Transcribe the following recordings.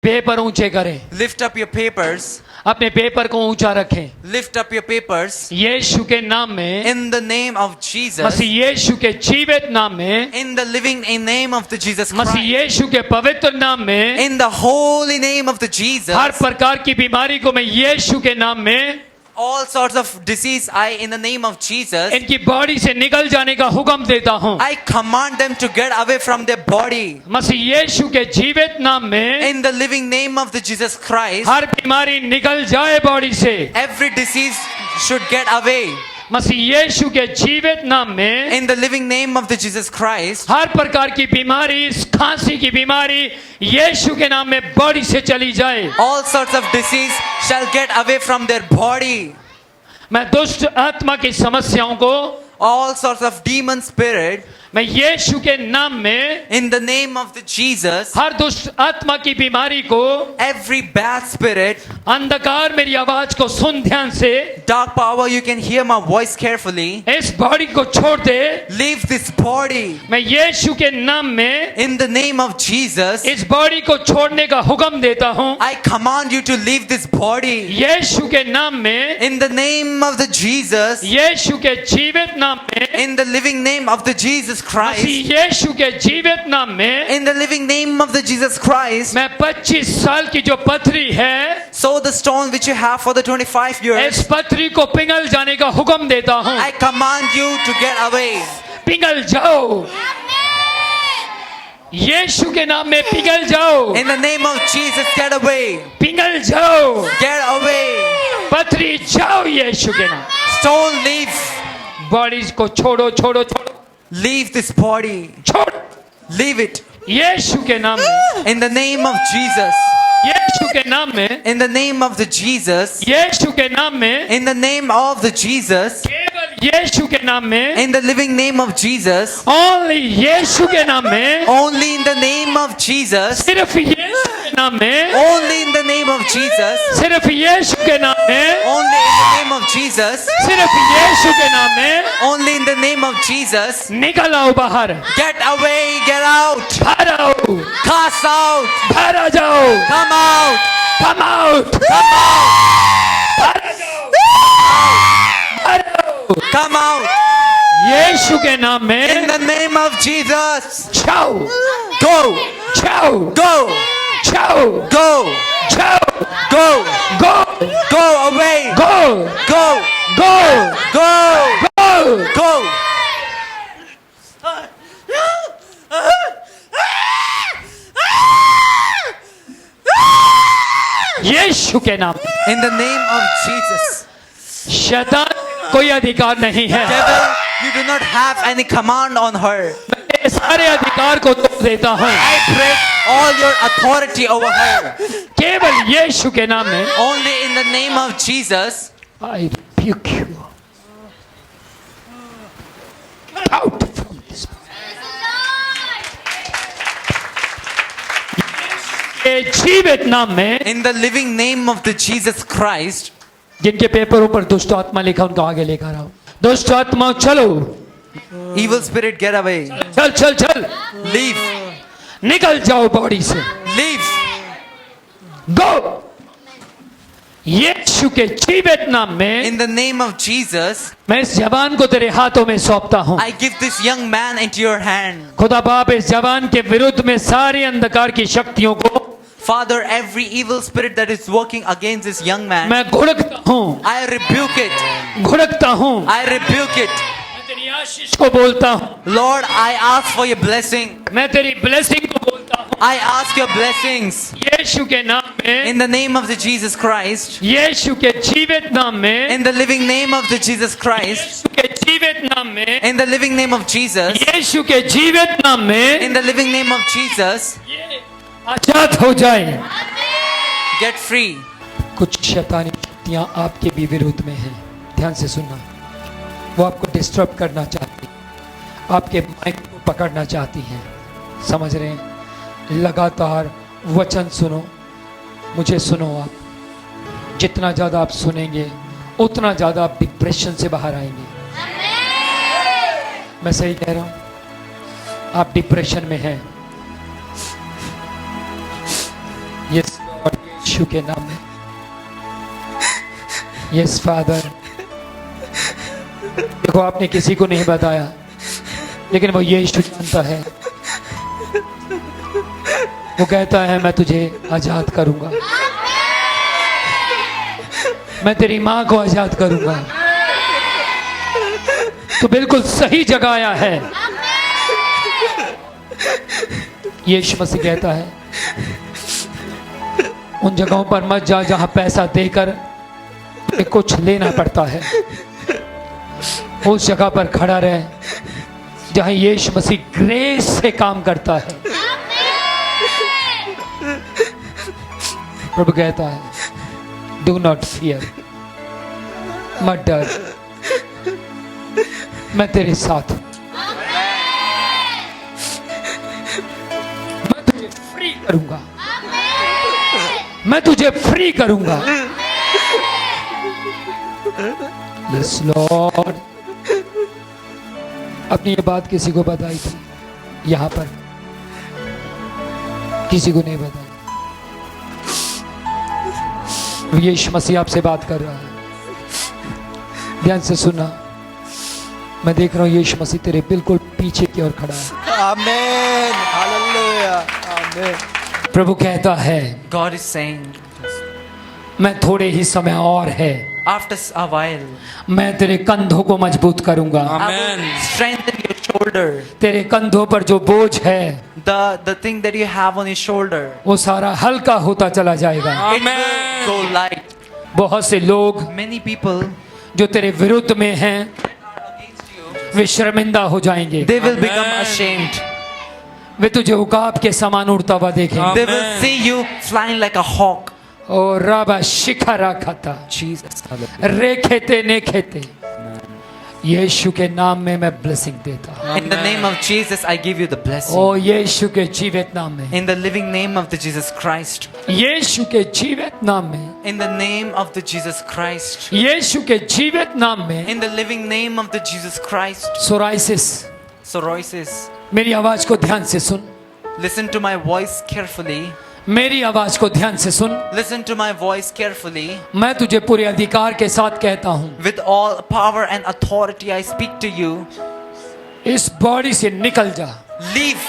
Paper ऊंचे करें, Lift up your papers. अपने पेपर को ऊंचा रखें। Lift up your papers. यीशु के नाम में, In the name of Jesus. मसीह यीशु के जीवित नाम में, In the living name of the Jesus Masih Christ. यीशु के पवित्र नाम में, In the holy name of the Jesus. हर प्रकार की बीमारी को मैं यीशु के नाम में, All sorts of disease, in the name of Jesus, इनकी बॉडी से निकल जाने का हुक्म देता हूँ। I command them to get away from their body. मसीह यीशु के जीवित नाम में, In the living name of the Jesus Christ, हर बीमारी निकल जाए बॉडी से। every disease should get away. मसीह यीशु के जीवित नाम में, In the living name of the Jesus Christ, हर प्रकार की बीमारी, खांसी की बीमारी यीशु के नाम में बॉडी से चली जाए। all sorts of disease shall get away from their body. मैं दुष्ट आत्मा की समस्याओं को, All sorts of demon spirit, मैं यीशु के नाम में, in the name of the Jesus, हर दुष्ट आत्मा की बीमारी को, every bad spirit, अंधकार मेरी आवाज को सुन ध्यान से, dark power, you can hear my voice carefully. इस बॉडी को छोड़ दे। Leave this body. मैं यीशु के नाम में In the name of Jesus, इस बॉडी को छोड़ने का हुक्म देता हूँ। I command you to leave this body. यीशु के नाम में, In the name of the Jesus, यीशु के जीवित नाम में, in the living name of the Jesus Christ, मसीह यीशु के जीवित नाम में, in the living name of the Jesus Christ, मैं 25 साल की जो पथरी है, so the stone which you have for the 25 years, इस पथरी को पिघल जाने का हुक्म देता हूँ। I command you to get away. पिघल जाओ, यीशु के नाम में पिघल जाओ, In the name of Jesus, get away. पिघल जाओ, Get away. पथरी जाओ यीशु के नाम। Stone, leave. बॉडी को छोड़ो छोड़ो छोड़ो, Leave this body. छोड़, Leave it. यीशु के नाम में, In the name of Jesus. यीशु के नाम में, In the name of the Jesus. यीशु के नाम में, In the name of the Jesus. केवल यीशु के नाम में, In the living name of Jesus. Only Yeshu के नाम में, Only in the name of Jesus. सिर्फ यीशु के नाम में, Only in the name of Jesus. सिर्फ यीशु के नाम में, Only in the name of Jesus. सिर्फ यीशु के नाम में, Only in the name of Jesus. निकल आओ बाहर, Get away. Get out. बाहर आओ, Cast out. बाहर आ जाओ, Come out. Come out, Come out. बाहर आ जाओ, बाहर आओ, Come out. यीशु के नाम में, In the name of Jesus. जाओ Go. जाओ Go. जाओ Go. जाओ, Go. गो Go away. गो Go. गो Go. गो, Go. यीशु के नाम। In the name of Jesus. शैतान कोई अधिकार नहीं है, Devil, you do not have any command on her. मैं ये सारे अधिकार को तोड़ देता हूँ, I break all your authority over her. केवल यीशु के नाम में। Only in the name of Jesus. I rebuke you. Out from this. ये जीवित नाम में, In the living name of the Jesus Christ. जिनके पेपरों पर दुष्ट आत्मा लिखा उनको आगे लेकर आओ। दुष्ट आत्मा चलो, Evil spirit, get away. चल चल चल, Leave. निकल जाओ बॉडी से, Leave. गो। यीशु के जीवित नाम में In the name of Jesus, मैं इस जवान को तेरे हाथों में सौंपता हूँ। I give this young man into your hand. खुदा बाप इस जवान के विरुद्ध में सारी अंधकार की शक्तियों को Father, every evil spirit that is working against this young man, मैं घुड़कता हूँ, I rebuke it. घुड़कता हूँ। I rebuke it. मैं तेरी आशीष को बोलता हूँ, Lord, I ask for your blessing. मैं तेरी ब्लेसिंग को बोलता हूँ। I ask your blessings. यीशु के नाम में, In the name of the Jesus Christ. यीशु के जीवित नाम में, In the living name of the Jesus Christ. यीशु के जीवित नाम में, In the living name of Jesus. यीशु के जीवित नाम में In the living name of Jesus. ये आजाद हो जाए। Get free. कुछ शैतानी शक्तियां आपके भी विरुद्ध में हैं, ध्यान से सुनना। वो आपको डिस्टर्ब करना चाहती, आपके माइक को पकड़ना चाहती हैं, समझ रहे हैं? लगातार वचन सुनो, मुझे सुनो। आप जितना ज़्यादा आप सुनेंगे उतना ज़्यादा आप डिप्रेशन से बाहर आएंगे। मैं सही कह रहा हूँ? आप डिप्रेशन में हैं, यस, यीशु के नाम में। Yes father. देखो आपने किसी को नहीं बताया, लेकिन वो यीशु जानता है। वो कहता है मैं तुझे आजाद करूंगा, मैं तेरी मां को आजाद करूंगा। तो बिल्कुल सही जगह आया है। यीशु मसीह कहता है उन जगहों पर मत जा जहां पैसा देकर कुछ लेना पड़ता है। उस जगह पर खड़ा रहे जहां यीशु मसीह ग्रेस से काम करता है। प्रभु कहता है डू नॉट फियर, मत डर, मैं तेरे साथ हूं। मैं तुझे फ्री करूंगा, मैं तुझे फ्री करूंगा। Yes Lord. अपनी ये बात किसी को बताई थी यहां पर? किसी को नहीं बताई। यीशु मसीह आपसे बात कर रहा है, ध्यान से सुनना। मैं देख रहा हूं यीशु मसीह तेरे बिल्कुल पीछे की ओर खड़ा है। आमेन, हालेलुया, आमेन। प्रभु कहता है God is saying, मैं थोड़े ही समय और है, after a while, मैं तेरे कंधों को मजबूत करूंगा। I will strengthen your shoulder. तेरे कंधों पर जो बोझ है The thing that you have on your shoulder, वो सारा हल्का होता चला जाएगा। it will go light. बहुत से लोग Many people, जो तेरे विरुद्ध में हैं वे शर्मिंदा हो जाएंगे। they will become ashamed. वे तुझे उकाब के समान उड़ता हुआ देखेंगे। They will see you flying like a hawk. और राबा शिखरा खाता Jesus. रे खेते ने खेते। यीशु के नाम में मैं ब्लेसिंग देता हूं। In the name of Jesus, I give you the blessing. ओ यीशु के जीवित नाम में, In the living name of the Jesus Christ. यीशु के जीवित नाम में, In the name of the Jesus Christ. यीशु के जीवित नाम में। In the living name of the Jesus Christ. Psoriasis, Psoriasis. मेरी आवाज को ध्यान से सुन, Listen to my voice carefully. मेरी आवाज को ध्यान से सुन। Listen to my voice carefully. मैं तुझे पूरे अधिकार के साथ कहता हूं, With all power and authority, I speak to you. इस बॉडी से निकल जा, Leave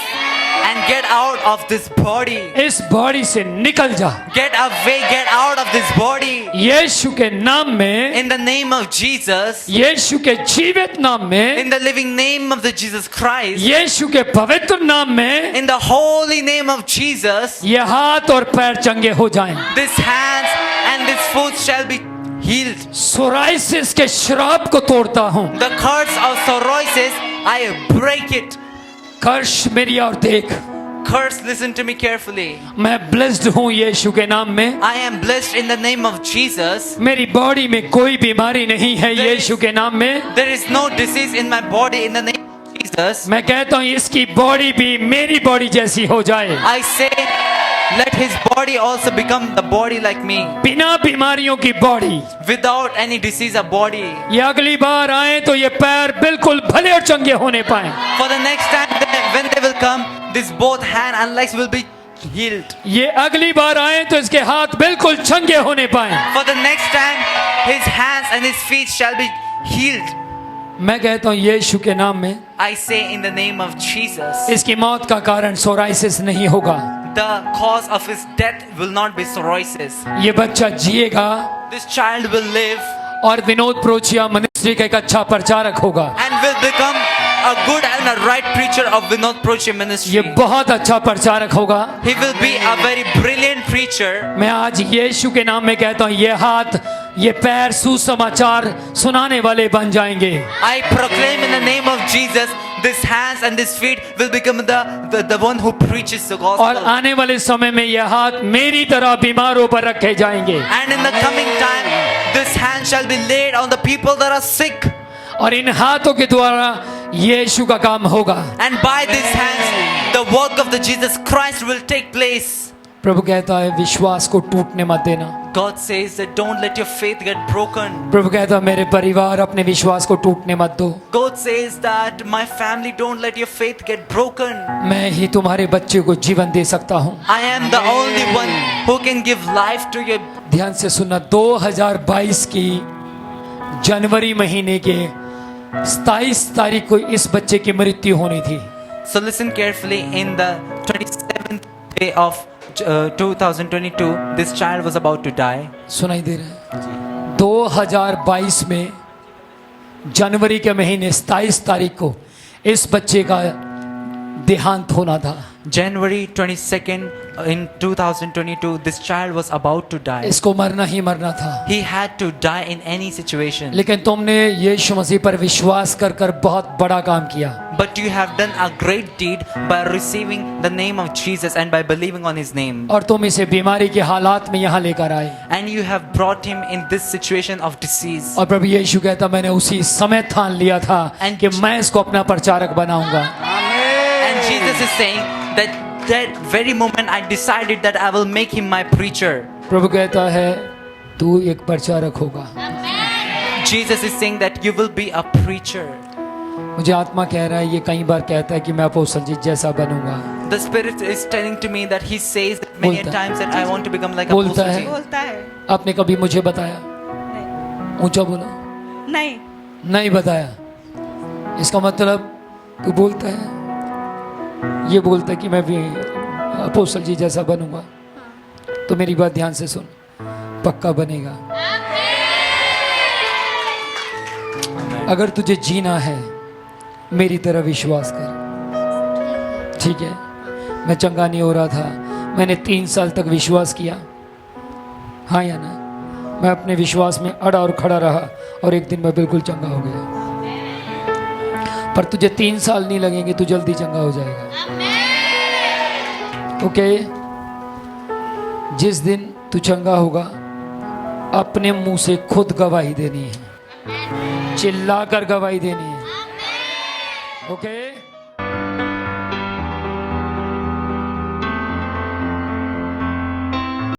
and get out of this body. इस बॉडी से निकल जा। Get away, get out of this body. यीशु के नाम में, In the name of Jesus. यीशु के जीवित नाम में, In the living name of the Jesus Christ. यीशु के पवित्र नाम में In the holy name of Jesus. ये हाथ और पैर चंगे हो जाएं। This hands and this foot shall be healed. Psoriasis के श्राप को तोड़ता हूं। The curse of psoriasis, I break it. कर्ष मेरी और देख, Curse, listen to me carefully. मैं ब्लेस्ड हूं यीशु के नाम में। I am blessed in the name of Jesus. मेरी बॉडी में कोई बीमारी नहीं है यीशु के नाम में। There is no disease in my body in the name of Jesus. मैं कहता हूं इसकी बॉडी भी मेरी बॉडी जैसी हो जाए। I say, let his body also become the body like me. बिना बीमारियों की body. Without any disease, a body. ये अगली बार आए तो ये पैर बिल्कुल भले और चंगे होने पाए। For the next time when they will come, this both hand and legs will be healed. ये अगली बार आए तो इसके हाथ बिल्कुल चंगे होने पाए। For the next time, his hands and his feet shall be healed. मैं कहता हूं यीशु के नाम में I say in the name of Jesus. इसकी मौत का कारण सोराइसिस नहीं होगा। The cause of his death will not be psoriasis. ये बच्चा जिएगा This child will live और विनोद प्रोचिया मिनिस्ट्री का एक अच्छा प्रचारक होगा। and will become a good and a right preacher of Vinod Prochi ये ministry. बहुत अच्छा प्रचारक होगा। He will be a very brilliant preacher. मैं आज यीशु के नाम में कहता हूँ ये हाथ ये पैर सुसमाचार सुनाने वाले बन जाएंगे। I proclaim in the name of Jesus, this hands and this feet will become the one who preaches the और gospel. आने वाले समय में ये हाथ मेरी तरह बीमारों पर रखे जाएंगे। And in the coming time, this hand shall be laid on the people that are sick. और इन हाथों के द्वारा यीशु का काम होगा। And by these hands, the work of the Jesus Christ will take place. प्रभु कहता है विश्वास को टूटने मत देना। God says that don't let your faith get broken. प्रभु कहता है मेरे परिवार अपने विश्वास को टूटने मत दो। God says that my family, don't let your faith get broken. मैं ही तुम्हारे बच्चे को जीवन दे सकता हूँ। I am the only one who can give life to your. ध्यान से सुनना, 2022 की जनवरी महीने के 27 तारीख को इस बच्चे की मृत्यु होनी थी। So listen carefully. In the 27th day of 2022, this child was about to die. सुनाई दे रहा है? 2022 में जनवरी के महीने 27 तारीख को इस बच्चे का देहांत होना था। January 22nd in 2022, this child was about to die. इसको मरना ही मरना था। He had to die in any situation. लेकिन तुमने यीशु मसीह पर विश्वास कर कर बहुत बड़ा काम किया। But you have done a great deed by receiving the name of Jesus and by believing on His name. और तुम इसे बीमारी के हालात में यहाँ लेकर आए। And you have brought him in this situation of disease. और प्रभु यीशु कहता मैंने उसी समय ठान लिया था कि मैं इसको अपना प्रचारक बनाऊंगा। And Jesus is saying that very moment I decided that I will make him my preacher. प्रभु कहता है तू एक प्रचारक होगा। Jesus is saying that you will be a preacher. मुझे आत्मा कह रहा है, ये कई बार कहता है कि मैं अपोस्तल जी जैसा बनूंगा। The Spirit is telling to me that he says that many बोलता है। times that I want to become like बोलता Apostle है। G. बोलता है आपने कभी मुझे बताया? नहीं ऊंचा बोलो। नहीं नहीं बताया। इसका मतलब तू बोलता है, ये बोलता है कि मैं भी अपोस्तल जी जैसा बनूंगा। तो मेरी बात ध्यान से सुन, पक्का बनेगा। अगर तुझे जीना है मेरी तरह विश्वास कर, ठीक है? मैं चंगा नहीं हो रहा था, मैंने 3 साल तक विश्वास किया, हाँ या ना? मैं अपने विश्वास में अड़ा और खड़ा रहा और एक दिन मैं बिल्कुल चंगा हो गया। पर तुझे 3 साल नहीं लगेंगे, तू जल्दी चंगा हो जाएगा। ओके? जिस दिन तू चंगा होगा अपने मुंह से खुद गवाही देनी है, चिल्लाकर गवाही देनी है। ओके?